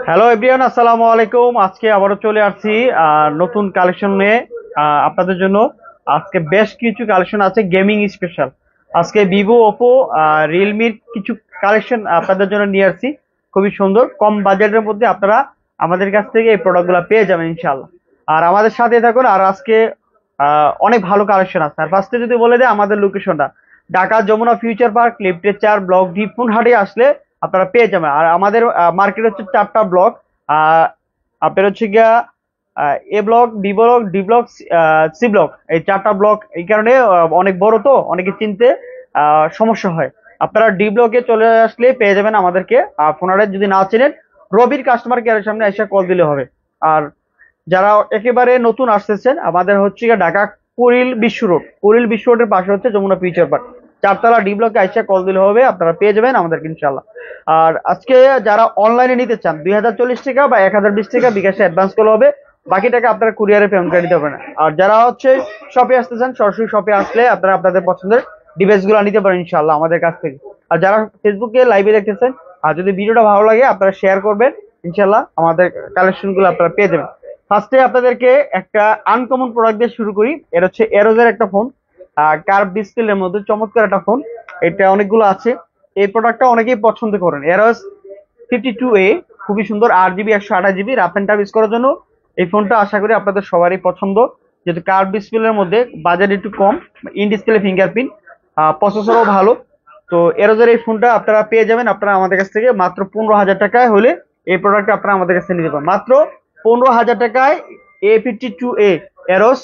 Hello everyone, আসসালামু আলাইকুম। আজকে আবারও চলে আসছি নতুন কালেকশন নিয়ে আপনাদের জন্য। আজকে বেশ কিছু কালেকশন আছে গেমিং স্পেশাল। আজকে ভিভো, ওপো, রিয়েলমির কিছু কালেকশন আপনাদের জন্য নিয়ে আসছি। খুবই সুন্দর কম বাজেটের মধ্যে আপনারা আমাদের কাছ থেকে এই প্রোডাক্টগুলো পেয়ে যাবেন ইনশাল্লাহ। আর আমাদের সাথে থাকুন। আর আজকে অনেক ভালো কালেকশন আছে। আর ফার্স্টে যদি বলে দেয় আমাদের লোকেশনটা ঢাকা যমুনা ফিউচার পার্ক লিফটের 4 ব্লক ডি হাটে আসলে আপনারা পেয়ে যাবেন। আর আমাদের মার্কেট হচ্ছে 4টা ব্লক। আপনার হচ্ছে গিয়া A block, B block, D block, C block, এই 4টা ব্লক। এই কারণে অনেক বড়, তো অনেকে চিনতে সমস্যা হয়। আপনারা ডি ব্লকে চলে আসলে পেয়ে যাবেন আমাদেরকে। ফোনারে যদি না চেনেন, রবির কাস্টমার কেয়ারের সামনে এসে কল দিলে হবে। আর যারা একেবারে নতুন আসতেছেন, আমাদের হচ্ছে গিয়ে ঢাকা কুড়িল বিশ্ব রোড, কুড়িল বিশ্ব রোডের পাশে হচ্ছে যমুনা ফিউচার পার্ক, 4তলা ডি ব্লকে আইসা কল দিলে হবে, আপনারা পেয়ে যাবেন আমাদেরকে ইনশাল্লাহ। আর আজকে যারা অনলাইনে নিতে চান 2040 টাকা বা 1020 টাকা বিকাশে অ্যাডভান্স করলে হবে। বাকি টাকা আপনারা কুরিয়ারে পেমেন্ট করে দিতে পারেন। আর যারা হচ্ছে শপে আসতে চান, সরাসরি শপে আসলে আপনারা আপনাদের পছন্দের ডিভাইস গুলো নিতে পারেন ইনশাল্লাহ আমাদের কাছ থেকে। আর যারা ফেসবুকে লাইভে দেখতেছেন, আর যদি ভিডিওটা ভালো লাগে আপনারা শেয়ার করবেন, ইনশাল্লাহ আমাদের কালেকশন গুলো আপনারা পেয়ে যাবেন। ফার্স্টে আপনাদেরকে একটা আনকমন প্রোডাক্ট দিয়ে শুরু করি। এটা হচ্ছে এরোজের একটা ফোন, কার্ভ ডিসপ্লের মধ্যে চমৎকার একটা ফোন। এটা অনেকগুলো আছে। এই প্রোডাক্টটা অনেকেই পছন্দ করেন। এরোস 52A, খুবই সুন্দর। 8 GB 128 GB rough and tough use করার জন্য এই ফোনটা আশা করি আপনাদের সবারই পছন্দ। যেহেতু কার্ভ ডিসপ্লের মধ্যে বাজেট একটু কম, ইন ডিসপ্লে ফিঙ্গারপ্রিন্ট, প্রসেসরও ভালো। তো এরোজের এই ফোনটা আপনারা পেয়ে যাবেন আপনারা আমাদের কাছ থেকে মাত্র 15,000 টাকায় হলে এই প্রোডাক্টটা আপনারা আমাদের কাছে নিতে পারেন মাত্র 15,000 টাকায়। A52A এরোস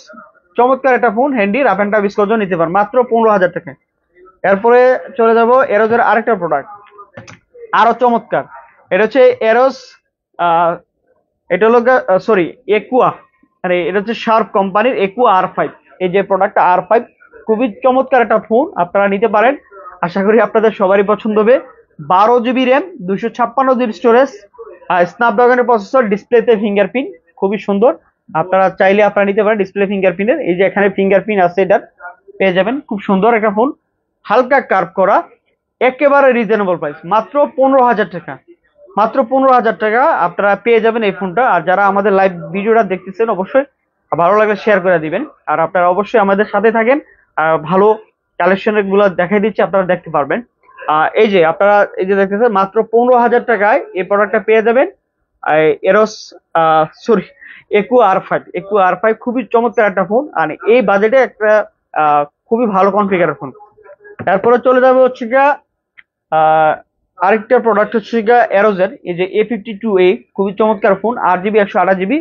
চমৎকার একটা phone, handy rough and tough use করার জন্য নিতে পারেন মাত্র 15,000 টাকায়। এরপরে চলে যাব এরোজের আরেকটা প্রোডাক্ট, আরো চমৎকার। এটা হচ্ছে এরোস, এটা হলো সরি একুয়া, আরে এটা হচ্ছে শার্প কোম্পানির একুয়া R5। এই যে প্রোডাক্টটা R5, খুবই চমৎকার একটা ফোন, আপনারা নিতে পারেন। আশা করি আপনাদের সবারই পছন্দ হবে। 12 জিবি র্যাম, 256 জিবি স্টোরেজ, স্ন্যাপড্রাগনের প্রসেসর, ডিসপ্লেতে ফিঙ্গারপ্রিন্ট, খুবই সুন্দর। আপনারা চাইলে আপনারা নিতে পারেন ডিসপ্লে ফিঙ্গারপ্রিন্টের। এই যে এখানে ফিঙ্গারপ্রিন্ট আছে, এটা পেয়ে যাবেন। খুব সুন্দর একটা ফোন, হালকা কার্ভ করা, একেবারে রিজনেবল প্রাইস মাত্র 15,000 টাকা। মাত্র 15,000 টাকা আপনারা পেয়ে যাবেন এই ফোনটা। আর যারা আমাদের লাইভ ভিডিওটা দেখতেছেন, অবশ্যই ভালো লাগলে শেয়ার করে দিবেন। আর আপনারা অবশ্যই আমাদের সাথে থাকেন। আর ভালো কালেকশন গুলো দেখাই দিচ্ছি, আপনারা দেখতে পারবেন। এই যে আপনারা এই যে দেখতেছেন, মাত্র 15,000 টাকায় এই প্রোডাক্টটা পেয়ে যাবেন। Arrows, sorry, Aqua R5। Aqua R5 খুবই চমৎকার একটা ফোন, আর এই বাজেটে একটা খুবই ভালো কনফিগারের ফোন। তারপরে চলে যাবে হচ্ছে গিয়া আহ, আরেকটা প্রোডাক্ট হচ্ছে গিয়া এরোজের, এই যে A52A, খুবই চমৎকার phone. 8 GB 128 GB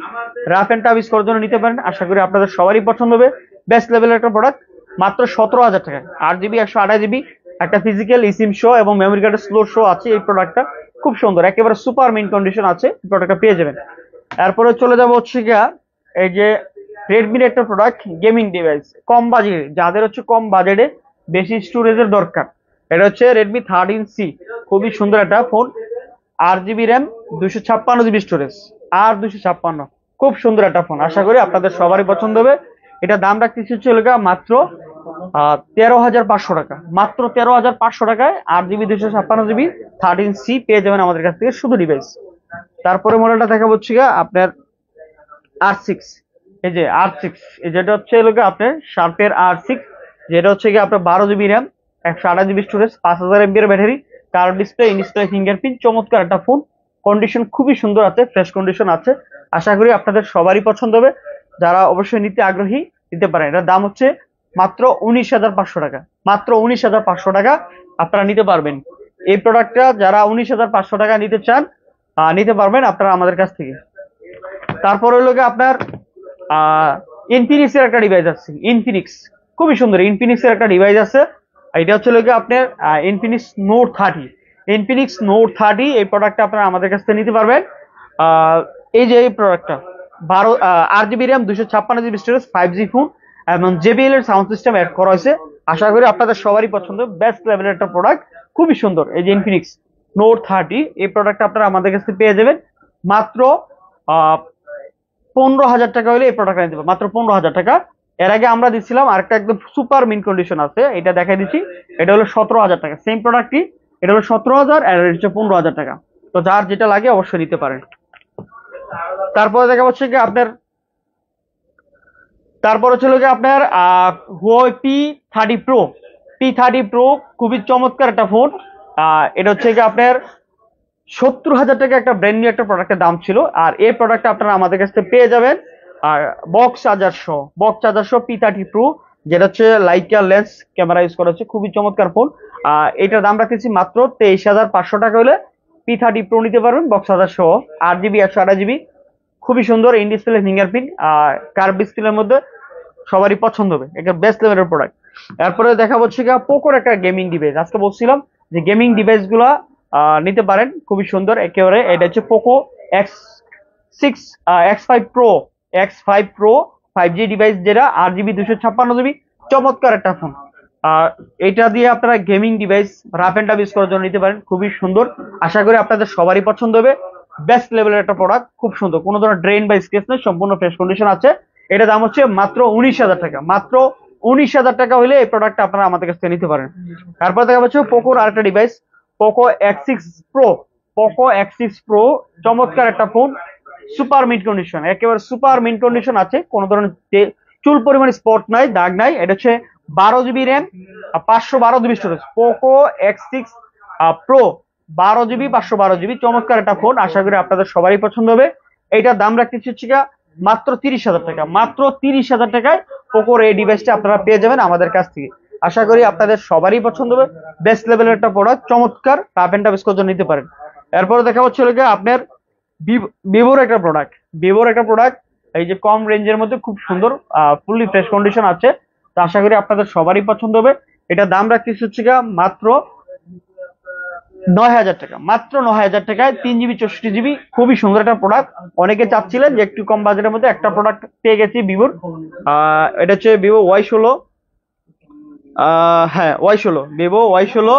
rough and tough use করার জন্য নিতে পারেন। আশা করি আপনাদের সবারই পছন্দ হবে। বেস্ট লেভেলের একটা প্রোডাক্ট মাত্র 17,000 টাকায়। 8 জিবি 128 জিবি, একটা ফিজিক্যাল ইসিম শো এবং মেমোরি কার্ডের স্লো শো আছে এই প্রোডাক্টটা। খুব সুন্দর, একেবারে সুপার মিন কন্ডিশন আছে, প্রোডাক্টটা পেয়ে যাবেন। তারপরে চলে যাব হচ্ছে গিয়া এই যে রেডমির একটা প্রোডাক্ট, গেমিং ডিভাইস, কম বাজেটে, যাদের হচ্ছে কম বাজেটে বেশি স্টোরেজের দরকার। এটা হচ্ছে রেডমি 13C, খুবই সুন্দর একটা phone. 8 GB RAM, 256 GB storage, আর 256, খুব সুন্দর একটা ফোন। আশা করি আপনাদের সবারই পছন্দ হবে। এটা দাম রাখতেছি হচ্ছে মাত্র 13,500 টাকা। মাত্র 13,500 টাকায় 8 জিবি 256 জিবি 13C পেয়ে যাবেন আমাদের কাছ থেকে, শুধু ডিভাইস। তারপরে মডেলটা দেখাবো হচ্ছে আপনার R6। এই যে R6, এই যেটা হচ্ছে আপনার শার্পের R6, যেটা হচ্ছে কি আপনার 12 GB RAM, 128 GB storage, 5,000 mAh battery, curve display, in display fingerprint, চমৎকার একটা ফোন। কন্ডিশন খুবই সুন্দর আছে, ফ্রেশ কন্ডিশন আছে। আশা করি আপনাদের সবারই পছন্দ হবে। যারা অবশ্যই নিতে আগ্রহী নিতে পারেন। এটার দাম হচ্ছে মাত্র 19,500 টাকা। মাত্র 19,500 টাকা আপনারা নিতে পারবেন এই প্রোডাক্টটা। যারা 19,500 টাকা নিতে চান, নিতে পারবেন আপনারা আমাদের কাছ থেকে। তারপর হলো আপনার ইনফিনিক্স এর একটা ডিভাইস আছে, ইনফিনিক্স, খুবই সুন্দর ইনফিনিক্স এর একটা ডিভাইস আছে। এটা হচ্ছে আপনার ইনফিনিক্স নোট 30। ইনফিনিক্স নোট 30 এই প্রোডাক্টটা আপনারা আমাদের কাছ থেকে নিতে পারবেন। এই যে এই প্রোডাক্টটা 8 GB RAM, 256 GB storage, 5G phone, এবং JBL এর সাউন্ড সিস্টেম অ্যাড করা হয়েছে। আশা করি আপনাদের সবারই পছন্দ, বেস্ট লেভেলের একটা প্রোডাক্ট, খুবই সুন্দর। এই যে ইনফিনিক্স নোট 30 এই প্রোডাক্টটা আপনারা আমাদের কাছে পেয়ে যাবেন মাত্র 15,000 টাকা হলে এই প্রোডাক্ট নিতে পারবেন, মাত্র 15,000 টাকা। এর আগে আমরা দিচ্ছিলাম আরেকটা একদম সুপার মিন কন্ডিশন আছে, এটা দেখাই দিচ্ছি। এটা হলো 17,000 টাকা, সেম প্রোডাক্টই। এটা হলো 17,000, আর এটা হচ্ছে 15,000 টাকা। তো যার যেটা লাগে অবশ্যই নিতে পারেন। তারপরে দেখা হচ্ছে কি আপনার, তারপরে ছিল কি আপনার Huawei P30 Pro। P30 Pro খুবই চমৎকার একটা ফোন। এটা হচ্ছে কি আপনার 70,000 টাকা একটা ব্র্যান্ড নিউ একটা প্রোডাক্টের দাম ছিল, আর এই প্রোডাক্টটা আপনারা আমাদের কাছ থেকে পেয়ে যাবেন আর বক্স চার্জার সহ P30 Pro, যেটা হচ্ছে লাইকা লেন্স ক্যামেরা ইউজ করা হচ্ছে, খুবই চমৎকার ফোন। এটার দাম রাখতেছি মাত্র 23,500 টাকা হলে P30 Pro নিতে পারবেন বক্স চার্জার সহ, 8 GB 128 GB, খুবই সুন্দর ইন ডিসপ্লে ফিঙ্গারপ্রিন্ট কার্ভ ডিসপ্লের মধ্যে, সবারই পছন্দ হবে, একটা বেস্ট লেভেলের প্রোডাক্ট। এরপরে দেখা হচ্ছে কি পোকোর একটা গেমিং ডিভাইস, আজকে বলছিলাম যে গেমিং ডিভাইস গুলা নিতে পারেন, খুবই সুন্দর একেবারে। এটা হচ্ছে Poco X6 X5 Pro, X5 Pro 5G device, যেটা 8 GB 256 GB, চমৎকার একটা ফোন। এটা দিয়ে আপনারা gaming device rough and tough use করার জন্য নিতে পারেন, খুবই সুন্দর। আশা করি আপনাদের সবারই পছন্দ হবে, বেস্ট লেভেলের একটা প্রোডাক্ট, খুব সুন্দর, কোনো ধরনের ড্রেন বা স্ক্র্যাচ নেই, সম্পূর্ণ ফ্রেশ কন্ডিশন আছে। এটা দাম হচ্ছে মাত্র 19,000 টাকা, মাত্র 19,000 টাকা হলে এই প্রোডাক্টটা আপনারা আমাদের কাছ থেকে নিতে পারেন। তারপর দেখা যাচ্ছে পোকোর আরেকটা device, Poco X6 Pro। Poco X6 Pro চমৎকার একটা ফোন, সুপার মিড কন্ডিশন, একেবারে সুপার মিড কন্ডিশন আছে, কোনো ধরনের চুল পরিমাণ স্পট নাই, দাগ নাই। এটা হচ্ছে 12 GB RAM, 512 GB storage. Poco X6 Pro 12 GB 512 GB, চমৎকার একটা ফোন, আশা করি আপনাদের সবারই পছন্দ হবে। এইটার দাম রাখতেছি হচ্ছে মাত্র 30,000 টাকা, মাত্র 30,000 টাকায় পোকোর এই ডিভাইসটা আপনারা পেয়ে যাবেন আমাদের কাছ থেকে। আশা করি আপনাদের সবারই পছন্দ হবে, বেস্ট লেভেলের একটা প্রোডাক্ট, চমৎকার, টাপ এন্ড টাপ ইউজ করার জন্য নিতে পারেন। এরপরে দেখা হচ্ছে আপনার ভিভোর একটা প্রোডাক্ট, এই যে কম রেঞ্জের মধ্যে খুব সুন্দর, ফুললি ফ্রেশ কন্ডিশন আছে, তো আশা করি আপনাদের সবারই পছন্দ হবে। এটা দাম রাখতেছি হচ্ছে মাত্র 9,000 টাকা, মাত্র 9,000 টাকায় 3 GB 64 GB, খুবই সুন্দর একটা প্রোডাক্ট। অনেকে চাচ্ছিলেন যে একটু কম বাজেটের মধ্যে একটা প্রোডাক্ট পেয়ে গেছি ভিভোর। এটা হচ্ছে ভিভো Y16, হ্যাঁ Y16, ভিভো Y16,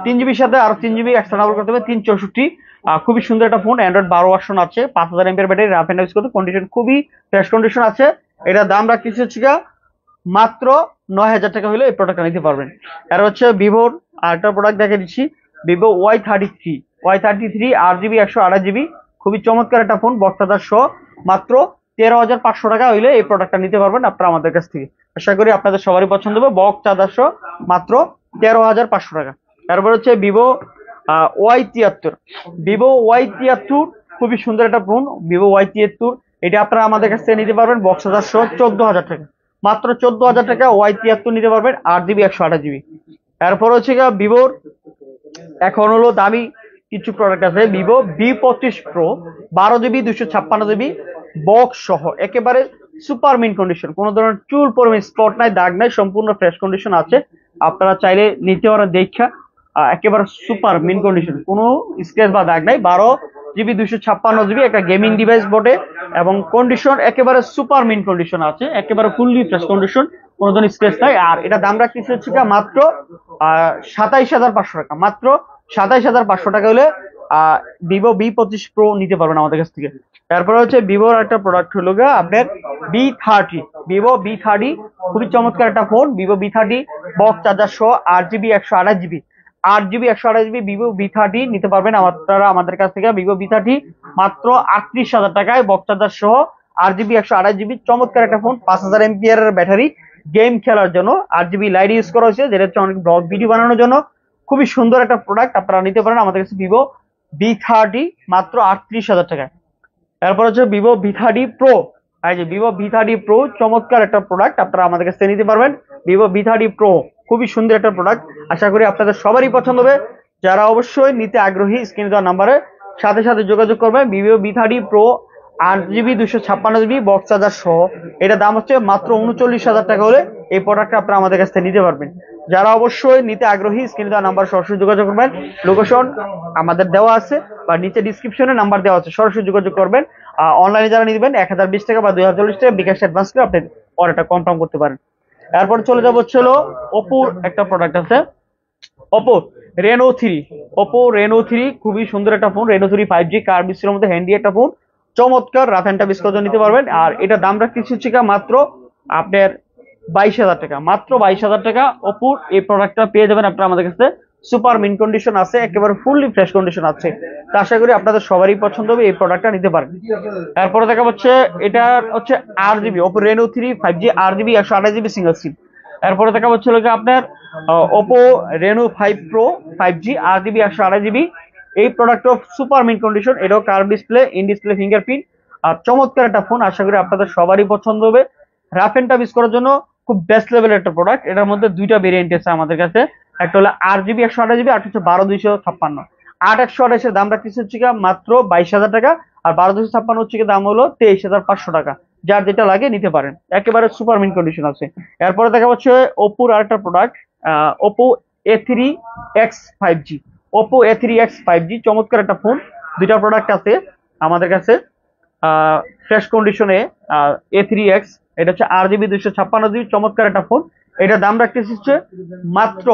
3 GB সাথে আরো 3 GB এক্সট্রা ডাবল করতে হবে, 364। খুবই সুন্দর একটা ফোন, অ্যান্ড্রয়েড 12 ভার্সন আছে, 5000 mAh battery, rough and use করতে, কন্ডিশন খুবই ফ্রেশ কন্ডিশন আছে। এটা দাম রাখতেছি হচ্ছে মাত্র 9,000 টাকা হলে এই প্রোডাক্টটা নিতে পারবেন। আর হচ্ছে ভিভোর আরেকটা প্রোডাক্ট দেখে দিচ্ছি, ভিভো Y33 8 GB 128 GB, খুবই চমৎকার একটা ফোন, বক্স চার্জার সহ, মাত্র 13,500 টাকা হইলে এই প্রোডাক্টটা নিতে পারবেন আপনারা আমাদের কাছ থেকে। আশা করি আপনাদের সবারই পছন্দ হবে, বক্স চার্জার সহ, মাত্র 13,500 টাকা। তারপর হচ্ছে ভিভো Y73, খুবই সুন্দর একটা ফোন, ভিভো Y73, এটা আপনারা আমাদের কাছ থেকে নিতে পারবেন বক্স চার্জার সহ 14,000 টাকা, মাত্র 14,000 টাকা Y73 নিতে পারবেন, 8 GB 128 GB। এরপর হচ্ছে ভিভোর এখন হলো দামি কিছু প্রোডাক্ট আছে, Vivo V25 Pro 12 GB 256 GB, box সহ, একেবারে সুপার মিন কন্ডিশন, কোনো ধরনের চুল পরিমাণ স্পট নাই, দাগ নাই, সম্পূর্ণ ফ্রেশ কন্ডিশন আছে, আপনারা চাইলে নিতে পারেন দেখা, একেবারে সুপার মিন কন্ডিশন, কোনো স্ক্র্যাচ বা দাগ নাই, 12 GB 256 GB, একটা গেমিং ডিভাইস বটে, এবং কন্ডিশন একেবারে সুপার মিন কন্ডিশন আছে, একেবারে ফুললি ফ্রেশ কন্ডিশন, কোনো ধরনের স্ক্র্যাচ নাই। আর এটা দাম রাখতেছে হচ্ছে মাত্র 27,500 টাকা, মাত্র 27,500 টাকা হলে ভিভো V25 Pro নিতে পারবেন আমাদের কাছ থেকে। তারপরে হচ্ছে ভিভোর একটা প্রোডাক্ট হলো আপনার ভিভো V30, খুবই চমৎকার একটা phone, Vivo V30, box charger সহ, 8 GB 128 GB, 8 GB 128 GB Vivo V30 নিতে পারবেন আপনারা আমাদের কাছ থেকে। ভিভো V30 মাত্র 38,000 টাকায়, বক্স চার্জার সহ, 8 GB 128 GB, চমৎকার একটা ফোন, 5000 mAh এর ব্যাটারি, গেম খেলার জন্য, 8 GB লাইট ইউজ করা হয়েছে, যেটা হচ্ছে অনেক ব্লগ ভিডিও বানানোর জন্য, খুবই সুন্দর একটা প্রোডাক্ট, আপনারা নিতে পারেন আমাদের কাছে ভিভো V30 মাত্র 38,000 টাকায়। তারপর হচ্ছে ভিভো V30 Pro, এই যে ভিভো V30 Pro, চমৎকার একটা প্রোডাক্ট, আপনারা আমাদের কাছে নিতে পারবেন ভিভো V30 Pro, খুবই সুন্দর একটা প্রোডাক্ট, আশা করি আপনাদের সবারই পছন্দ হবে। যারা অবশ্যই নিতে আগ্রহী স্ক্রিনে দেওয়া নাম্বারে সাথে সাথে যোগাযোগ করবেন। Vivo V30 Pro 8 GB 256 GB, box charger সহ, এটা দাম হচ্ছে মাত্র 39,000 টাকা হলে এই প্রোডাক্টটা আপনারা আমাদের কাছ থেকে নিতে পারবেন। যারা অবশ্যই নিতে আগ্রহী স্ক্রিনে দেওয়া নাম্বার সরাসরি যোগাযোগ করবেন, লোকেশন আমাদের দেওয়া আছে বা নিচে ডিসক্রিপশনে নাম্বার দেওয়া আছে, সরাসরি যোগাযোগ করবেন। অনলাইনে যারা নিবেন 1020 টাকা বা 2040 টাকা বিকাশ অ্যাডভান্স করে আপনি অর্ডারটা কনফার্ম করতে পারেন। এরপর চলে যাবো হচ্ছে ওপোর একটা প্রোডাক্ট আছে, ওপো রেনো 3, খুবই সুন্দর একটা ফোন, রেনো 3 5G কার ডিসপ্লের মধ্যে হ্যান্ডি একটা ফোন, চমৎকার, রাফ এন্ড টাফ ইউজ করার জন্য নিতে পারবেন। আর এটা দাম রাখতেছি হচ্ছে মাত্র আপনার 22,000 টাকা, মাত্র 22,000 টাকা ওপোর এই প্রোডাক্টটা পেয়ে যাবেন আপনারা আমাদের কাছে সুপার মিন কন্ডিশন আছে, একেবারে ফুললি ফ্রেশ কন্ডিশন আছে। তো আশা করি আপনাদের সবারই পছন্দ হবে, এই প্রোডাক্টটা নিতে পারেন। তারপরে দেখা হচ্ছে এটা হচ্ছে RGB Oppo Reno 3 5G RGB 128GB single সিম। এরপরে দেখা হচ্ছে আপনার Oppo Reno 5 Pro 5G RGB 128GB। এই product of super mint condition, এটাও curve display, in display fingerprint, আর চমৎকার একটা ফোন। আশা করি আপনাদের সবারই পছন্দ হবে। রাফ এন্ড টাফ ইউজ করার জন্য খুব বেস্ট লেভেলের একটা প্রোডাক্ট। এটার মধ্যে দুইটা ভেরিয়েন্ট আছে আমাদের কাছে, একটা হলো 8GB 128GB, আর হচ্ছে 12256। 8/128 দাম রাখতেছে হচ্ছে মাত্র 22,000 টাকা, আর 12256 হচ্ছে দাম হলো 23,500 টাকা। যার যেটা লাগে নিতে পারেন, একেবারে সুপার মিন কন্ডিশন আছে। এরপরে দেখা হচ্ছে ওপ্পোর আরেকটা product, Oppo A3X 5G। Oppo A3X 5G চমৎকার একটা ফোন। দুইটা প্রোডাক্ট আছে আমাদের কাছে ফ্রেশ কন্ডিশনে। A3X এটা হচ্ছে RGB 256GB, চমৎকার একটা ফোন। এটা দাম রাখতেছে হচ্ছে মাত্র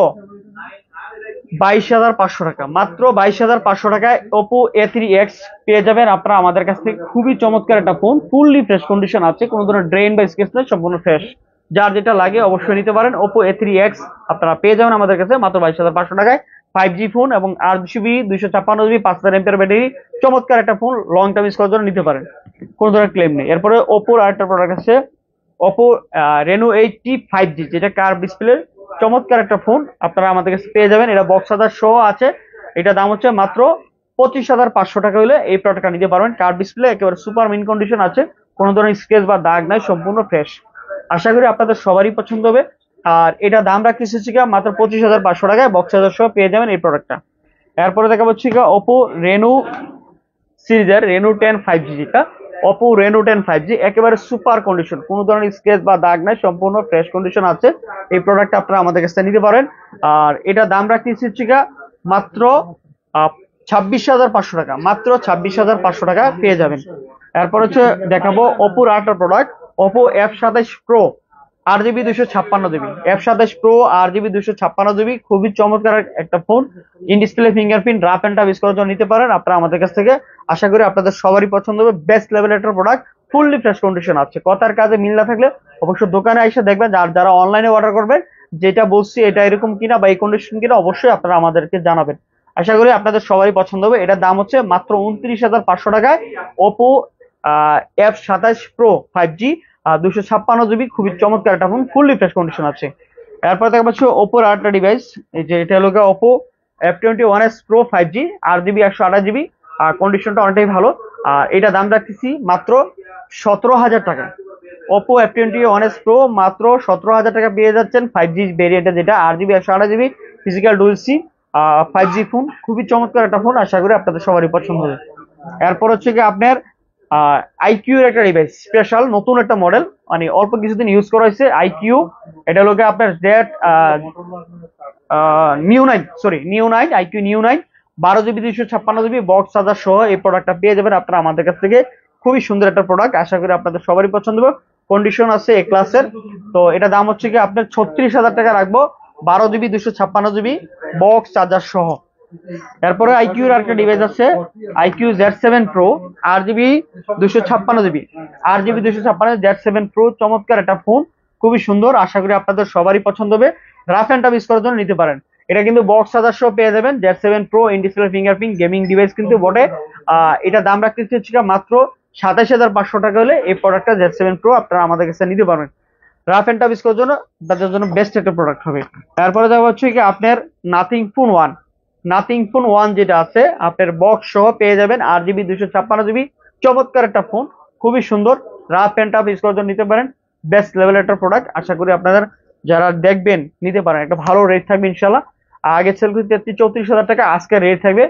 22,500 টাকা। মাত্র 22,500 টাকায় Oppo A3X পেয়ে যাবেন আপনারা আমাদের কাছ থেকে। খুবই চমৎকার একটা ফোন, ফুললি ফ্রেশ কন্ডিশন আছে, কোনো ধরনের ড্রেন বা স্কেচ নেই, সম্পূর্ণ ফ্রেশ। যার যেটা লাগে অবশ্যই নিতে পারেন। Oppo A3X আপনারা পেয়ে যাবেন আমাদের কাছে মাত্র 22,500 টাকায়। 5G ফোন এবং RGB 256GB 5000 mAh ব্যাটারি, চমৎকার একটা ফোন। লং টার্ম ইউজ করার জন্য নিতে পারেন, কোনো ধরনের ক্লেম নেই। এরপরে Oppo আরেকটা প্রোডাক্ট আছে Oppo Reno 80 5G, যেটা কার্ভ ডিসপ্লে, চমৎকার একটা ফোন আপনারা আমাদের কাছে পেয়ে যাবেন। এটা বক্স চার্জার সহ আছে। এটা দাম হচ্ছে মাত্র 25,500 টাকা হলে এই প্রোডাক্টটা নিতে পারবেন। কার্ভ ডিসপ্লে, একেবারে সুপার মিন কন্ডিশন আছে, কোনো ধরনের স্ক্র্যাচ বা দাগ নাই, সম্পূর্ণ ফ্রেশ। আশা করি আপনাদের সবারই পছন্দ হবে। আর এটা দাম রাখতেছে মাত্র 25,500 টাকায়, বক্স চার্জার সহ পেয়ে যাবেন এই প্রোডাক্টটা। এরপরে দেখা হচ্ছে Oppo Reno সিরিজের Reno 10 5G, যেটা Oppo Reno 10 5G একেবারে সুপার কন্ডিশন, কোনো ধরনের স্ক্র্যাচ বা দাগ নাই, সম্পূর্ণ ফ্রেশ কন্ডিশন আছে। এই প্রোডাক্টটা আপনারা আমাদের কাছে নিতে পারেন। আর এটা দাম রাখতেছি মাত্র 26,500 টাকা। মাত্র 26,500 টাকা পেয়ে যাবেন। এরপর হচ্ছে দেখাবো Oppo আরেকটা product, Oppo F27 Pro RGB 256GB। F27 Pro RGB 256GB, খুবই চমৎকার একটা phone. In display fingerprint, rough and tough use করার জন্য নিতে পারেন আপনারা আমাদের কাছ থেকে। আশা করি আপনাদের সবারই পছন্দ হবে। বেস্ট লেভেলের একটা প্রোডাক্ট, ফুললি ফ্রেশ কন্ডিশন আছে। কথার কাজে মিল না থাকলে অবশ্যই দোকানে এসে দেখবেন। যারা অনলাইনে অর্ডার করবেন, যেটা বলছি এটা এরকম কিনা বা এই কন্ডিশন কিনা, অবশ্যই আপনারা আমাদেরকে জানাবেন। আশা করি আপনাদের সবারই পছন্দ হবে। এটার দাম হচ্ছে মাত্র 29,500 টাকায় Oppo F27 Pro 5G 256GB, খুবই চমৎকার একটা ফোন, ফুললি ফ্রেশ কন্ডিশন আছে। এরপর দেখা পাচ্ছ Oppo আরেকটা ডিভাইস, এই যে এটা হলো Oppo F21s Pro 5G RGB 128GB, আর কন্ডিশনটা অনেকটাই ভালো। আর এটা দাম রাখতেছি মাত্র 17,000 টাকা। Oppo F21s Pro মাত্র 17,000 টাকা পেয়ে যাচ্ছেন 5G ভেরিয়েন্টে, যেটা RGB 128GB physical dual SIM 5G phone, খুবই চমৎকার একটা ফোন। আশা করি আপনাদের সবারই পছন্দ হবে। এরপর হচ্ছে আপনার IQ এর একটা ডিভাইস, স্পেশাল নতুন একটা মডেল, মানে অল্প কিছুদিন ইউজ করা হয়েছে IQ। এটা হলো আপনার Z new 9 IQ new 9 12GB 256GB box charger সহ এই প্রোডাক্টটা পেয়ে যাবেন আপনারা আমাদের কাছ থেকে। খুবই সুন্দর একটা প্রোডাক্ট, আশা করি আপনাদের সবারই পছন্দ হবে। কন্ডিশন আছে এ ক্লাসের। তো এটা দাম হচ্ছে আপনার 36,000 টাকা রাখবো, 12GB 256GB বক্স চার্জার সহ। এরপরে IQ এর আরেকটা ডিভাইস আছে IQ Z7 Pro RGB 256GB Z7 Pro, চমৎকার একটা ফোন, খুবই সুন্দর। আশা করি আপনাদের সবারই পছন্দ হবে। রাফ এন্ড টাফ ইউজ করার জন্য নিতে পারেন। এটা কিন্তু বক্স চার্জার সহ পেয়ে যাবেন। Z7 Pro in display fingerprint gaming device কিন্তু বটে। এটা দাম রাখতেছে মাত্র 27,500 টাকা হলে এই প্রোডাক্টটা Z7 Pro আপনারা আমাদের কাছে নিতে পারবেন। রাফ এন্ড টাফ ইউজ করার জন্য তাদের জন্য বেস্ট একটা প্রোডাক্ট হবে। তারপরে যাওয়া হচ্ছে আপনার নাথিং ফোন 1 যেটা আছে আপনার বক্স সহ পেয়ে যাবেন RGB 256GB, চমৎকার একটা ফোন, খুবই সুন্দর। রাফ এন্ড টাফ ইউজ করার জন্য নিতে পারেন। বেস্ট লেভেলের একটা প্রোডাক্ট, আশা করি আপনাদের যারা দেখবেন নিতে পারেন। একটা ভালো রেট থাকবে ইনশাল্লাহ। আগে সেল করতে 34,000 টাকা, আজকে রেট থাকবে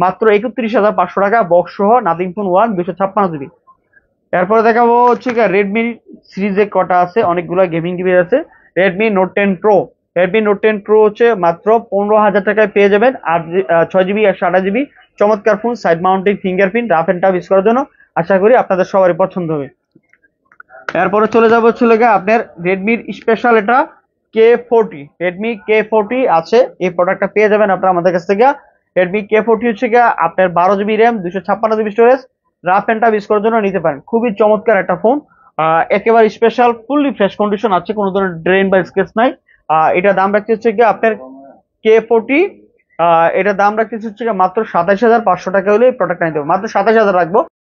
মাত্র 31,500 টাকা বক্স সহ নাথিং ফোন 1 256GB। এরপরে দেখাবো হচ্ছে রেডমি সিরিজে কটা আছে, অনেকগুলো গেমিং ডিভাইস আছে। রেডমি নোট 10 প্রো হচ্ছে মাত্র 15,000 টাকায় পেয়ে যাবেন। আর 6GB 128GB চমৎকার phone, side mounting fingerprint, rough and tough use করার জন্য। আশা করি আপনাদের সবারই পছন্দ হবে। এরপরে চলে যাবো আপনার রেডমির স্পেশাল এটা রেডমি K40 আছে। এই প্রোডাক্টটা পেয়ে যাবেন আপনারা আমাদের কাছ থেকে। রেডমি K40 হচ্ছে আপনার 12GB RAM 256GB storage, rough and tough use করার জন্য নিতে পারেন। খুবই চমৎকার একটা ফোন, একেবারে স্পেশাল, ফুললি ফ্রেশ কন্ডিশন আছে, কোনো ধরনের ড্রেন বা স্ক্র্যাচ নাই। এটা দাম রাখতে হচ্ছে আপনার K40 এটার দাম রাখতেছি হচ্ছে গিয়ে মাত্র 27,500 টাকা হলে এই প্রোডাক্ট নিতে হবে, মাত্র 27,000 রাখবো।